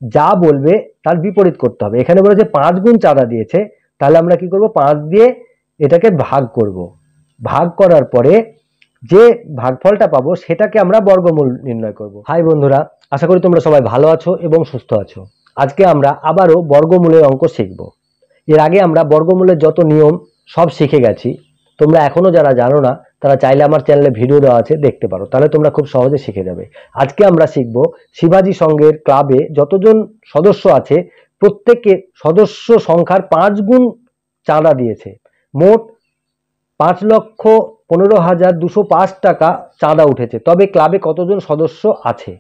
যা বলবে তার বিপরীত করতে হবে। এখানে বলে যে 5 গুণ চাঁদা দিয়েছে, তাহলে আমরা কি করব, 5 দিয়ে এটাকে ভাগ করব। ভাগ করার পরে যে ভাগফলটা পাবো সেটাকে আমরা বর্গমূল নির্ণয় করব। হাই বন্ধুরা, আশা করি তোমরা সবাই ভালো আছো এবং সুস্থ আছো। আজকে আমরা আবারও বর্গমূলের অঙ্ক শিখব। এর আগে আমরা বর্গমূলের যত নিয়ম সব শিখে গেছি। তোমরা এখনো যারা জানো না তারা চাইলে আমার চ্যানেলে ভিডিও দেওয়া আছে, দেখতে পারো, তাহলে তোমরা খুব সহজে শিখে যাবে। আজকে আমরা শিখব শিবাজি সংঘের ক্লাবে যতজন সদস্য আছে প্রত্যেকে সদস্য সংখ্যার 5 গুণ চাঁদা দিয়েছে। মোট 5,15,205 টাকা চাঁদা উঠেছে। তবে ক্লাবে কতজন সদস্য আছে?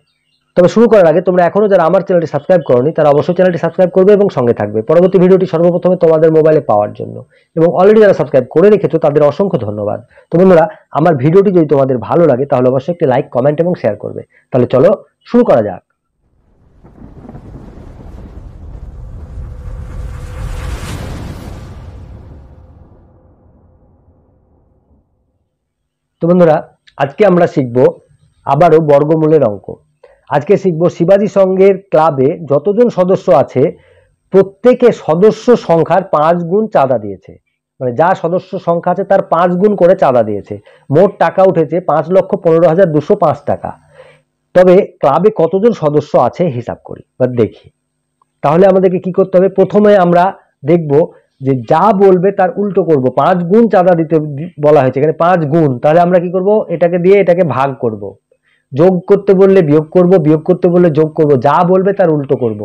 তবে শুরু করার আগে তোমরা এখনো যারা আমার চ্যানেলটি সাবস্ক্রাইব করোনি তারা অবশ্যই চ্যানেলটি সাবস্ক্রাইব করবে এবং সঙ্গে থাকবে পরবর্তী ভিডিওটি সর্বপ্রথমে তোমাদের মোবাইলে পাওয়ার জন্য। এবং অলরেডি যারা সাবস্ক্রাইব করে রেখেছো তাদের অসংখ্য ধন্যবাদ। তো বন্ধুরা, আমার ভিডিওটি যদি তোমাদের ভালো লাগে তাহলে অবশ্যই একটি লাইক, কমেন্ট এবং শেয়ার করবে। তাহলে চলো শুরু করা যাক। তো বন্ধুরা, আজকে আমরা শিখব আবারও বর্গমূলের অঙ্ক। আজকে শিখব শিবাজি সংঘের ক্লাবে যতজন সদস্য আছে প্রত্যেকে সদস্য সংখ্যার 5 গুণ চাঁদা দিয়েছে। মানে যা সদস্য সংখ্যা আছে তার 5 গুণ করে চাঁদা দিয়েছে। মোট টাকা উঠেছে 5,15,205 টাকা। তবে ক্লাবে কতজন সদস্য আছে হিসাব করি বা দেখি। তাহলে আমাদেরকে কি করতে হবে? প্রথমে আমরা দেখব যে যা বলবে তার উল্টো করব। 5 গুণ চাঁদা দিতে বলা হয়েছে, এখানে 5 গুণ, তাহলে আমরা কি করব, এটাকে দিয়ে এটাকে ভাগ করব। যোগ করতে বললে বিয়োগ করব, বিয়োগ করতে বললে যোগ করব, যা বলবে তার উল্টো করব।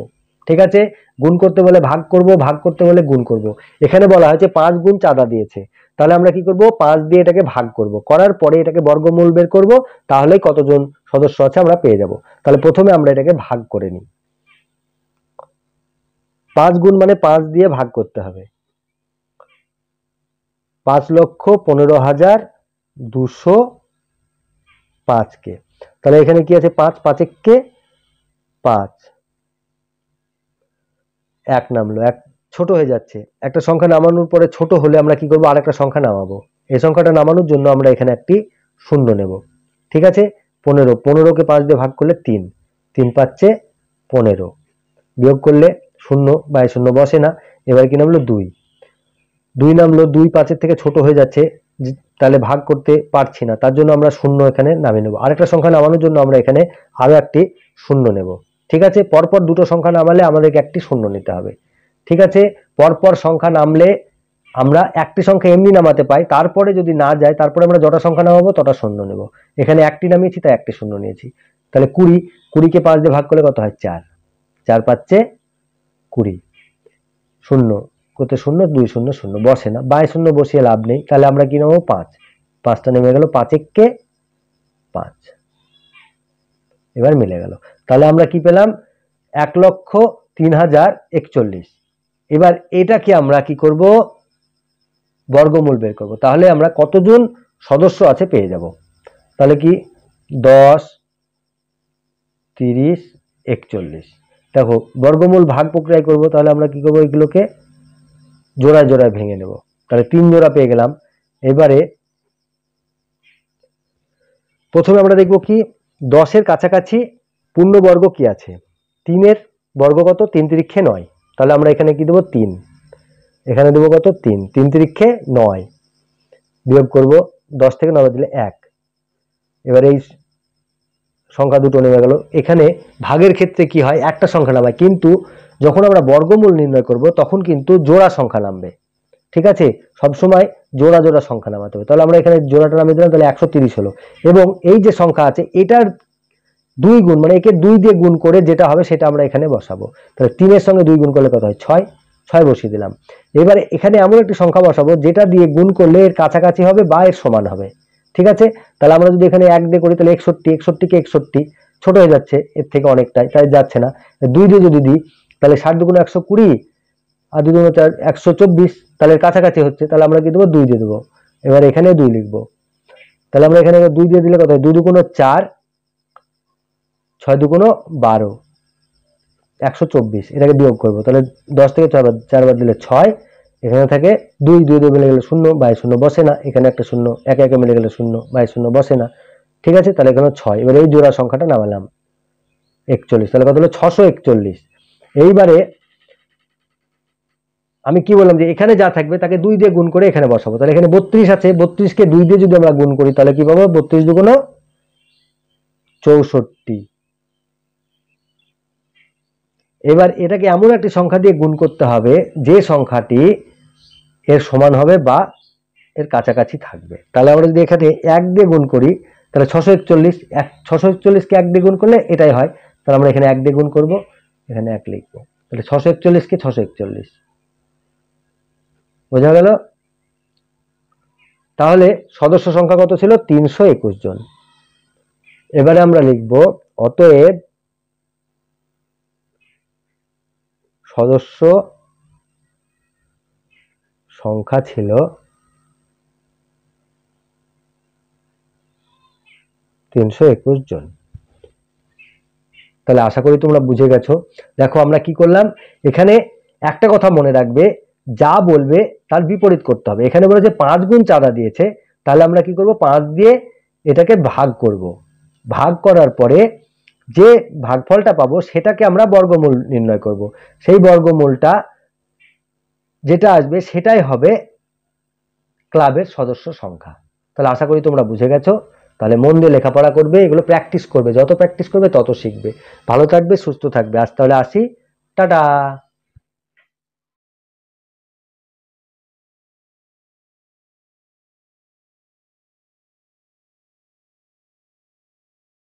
ঠিক আছে? গুণ করতে বলে ভাগ করব, ভাগ করতে বলে গুণ করব। এখানে বলা হয়েছে 5 গুণ চাঁদা দিয়েছে, তাহলে আমরা কি করব, 5 দিয়ে এটাকে ভাগ করব, করার পরে এটাকে বর্গমূল বের করব, তাহলেই কতজন সদস্য আছে আমরা পেয়ে যাব। তাহলে প্রথমে আমরা এটাকে ভাগ করে নিই। 5 গুণ মানে 5 দিয়ে ভাগ করতে হবে। 5,15,205 কে, তাহলে এখানে কি আছে, 5 5 কে 5, 1 নামলো, 1 ছোট হয়ে যাচ্ছে। একটা সংখ্যা নামানোর পরে ছোট হলে আমরা কি করব, আরেকটা সংখ্যা নামাবো। এই সংখ্যাটা নামানোর জন্য আমরা এখানে একটি শূন্য নেব। ঠিক আছে? 15, 15 কে 5 দিয়ে ভাগ করলে 3, 3 পাচ্ছে 15, বিয়োগ করলে শূন্য, বা শূন্য বসে না। এবার কি নামলো 2, 2 নামলো, 2 5 থেকে ছোট হয়ে যাচ্ছে, তাহলে ভাগ করতে পারছি না, তার জন্য আমরা শূন্য এখানে নামিয়ে নেব। আরেকটা সংখ্যা নামানোর জন্য আমরা এখানে আরো একটি শূন্য নেব। ঠিক আছে? পরপর দুটো সংখ্যা নামালে আমাদেরকে একটি শূন্য নিতে হবে। ঠিক আছে? পরপর সংখ্যা নামলে আমরা একটি সংখ্যা এমনি নামাতে পাই, তারপরে যদি না যায় তারপরে আমরা যটা সংখ্যা নামাবো তটা শূন্য নেব। এখানে একটি নামিয়েছি তাই একটি শূন্য নিয়েছি। তাহলে 20, 20 কে 5 দিয়ে ভাগ করলে কত হয়, 4, 4 পাচ্ছে 20, শূন্য করতে শূন্য, 2 শূন্য শূন্য বসে না, বাই শূন্য বসিয়ে লাভ নেই। তাহলে আমরা কি নেবো, 5, 5টা নেমে গেল, 5 কে 5, এবার মিলে গেল। তাহলে আমরা কি পেলাম, 1,03,041। এবার এটাকে আমরা কি করব, বর্গমূল বের করব। তাহলে আমরা কতজন সদস্য আছে পেয়ে যাব। তাহলে কি 10, 30, 41। দেখো বর্গমূল ভাগ প্রক্রিয়ায় করব, তাহলে আমরা কি করব, এগুলোকে জোড়ায় জোড়ায় ভেঙে নেব। তাহলে 3 জোড়া পেয়ে গেলাম। এবারে প্রথমে আমরা দেখব কি 10 এর কাছাকাছি পূর্ণবর্গ কি আছে। 3 এর বর্গ কত, 3 তিরিক্ষে 9, তাহলে আমরা এখানে কি দেবো, 3, এখানে দেবো কত, 3, 3 তিরিক্ষে 9, বিয়োগ করব 10 থেকে 9 দিলে 1। এবার এই সংখ্যা দুটো নেমে গেল। এখানে ভাগের ক্ষেত্রে কি হয়, একটা সংখ্যা নামায়, কিন্তু যখন আমরা বর্গমূল নির্ণয় করব তখন কিন্তু জোড়া সংখ্যা নামবে। ঠিক আছে? সবসময় জোড়া জোড়া সংখ্যা নামাতে হবে। তাহলে আমরা এখানে জোড়াটা নামিয়ে দিলাম, তাহলে 130 হলো। এবং এই যে সংখ্যা আছে এটার 2 গুণ, মানে একে 2 দিয়ে গুণ করে যেটা হবে সেটা আমরা এখানে বসাবো। তাহলে 3 এর সঙ্গে 2 গুণ করলে কত হয়, 6, 6 বসিয়ে দিলাম। এবারে এখানে এমন একটি সংখ্যা বসাবো যেটা দিয়ে গুণ করলে এর কাছাকাছি হবে বা এর সমান হবে। ঠিক আছে? তাহলে আমরা যদি এখানে 1 দিয়ে করি তাহলে 61, 61 কে 61, ছোট হয়ে যাচ্ছে এর থেকে অনেকটাই, তাই যাচ্ছে না। 2 দিয়ে যদি দিই তাহলে 60 দুগুণ 120, আর 2 দুগুণ 4, 124, তাহলে কাছাকাছি হচ্ছে। তাহলে আমরা কি দেবো, 2 দিয়ে দেবো। এবার এখানে 2 লিখবো। তাহলে আমরা এখানে 2 দিয়ে দিলে কত হয়, 2 দুগুণ 4, 6 দুগুণ 12, 124। এটাকে বিয়োগ করবো, তাহলে 10 থেকে 4 বার দিলে 6, এখানে থাকে 2, 2 দিয়ে মিলে গেলে 0, বাই 0 বসে না, এখানে একটা 0, একে একে মিলে গেলে 0, বাই 0 বসে না। ঠিক আছে? তাহলে এখানে 6। এবার এই জোড়া সংখ্যাটা নামালাম 41, তাহলে কত হলো, 641। এইবারে আমি কি বললাম যে এখানে যা থাকবে তাকে 2 দিয়ে গুণ করে এখানে বসাবো। তাহলে এখানে 32 আছে, 32 কে 2 দিয়ে যদি আমরা গুণ করি তাহলে কি পাবো? 32 দুগুণ 64। এবার এটাকে এমন একটি সংখ্যা দিয়ে গুণ করতে হবে যে সংখ্যাটি এর সমান হবে বা এর কাছাকাছি থাকবে। তাহলে আমরা যদি এখানে 1 দিয়ে গুণ করি তাহলে 641, 641 কে 1 দিয়ে গুণ করলে এটাই হয়। তাহলে আমরা এখানে 1 দিয়ে গুণ করব, এখানে 1 লিখবো। তাহলে 641 কে 641, বোঝা গেল? তাহলে সদস্য সংখ্যা কত ছিল? 321 জন। এবারে আমরা লিখব অতএব সদস্য সংখ্যা ছিল 321 জন। তাহলে আশা করি তোমরা বুঝে গেছো। দেখো আমরা কি করলাম, এখানে একটা কথা মনে রাখবে, যা বলবে তার বিপরীত করতে হবে। এখানে বলে যে 5 গুণ চাঁদা দিয়েছে, তাহলে আমরা কি করব? 5 দিয়ে এটাকে ভাগ করব। ভাগ করার পরে যে ভাগফলটা পাবো সেটাকে আমরা বর্গমূল নির্ণয় করব। সেই বর্গমূলটা যেটা আসবে সেটাই হবে ক্লাবের সদস্য সংখ্যা। তাহলে আশা করি তোমরা বুঝে গেছো। তাহলে মন দিয়ে লেখাপড়া করবে, এগুলো প্র্যাকটিস করবে, যত প্র্যাকটিস করবে তত শিখবে। ভালো থাকবে, সুস্থ থাকবে। আজ তাহলে আসি, টাটা।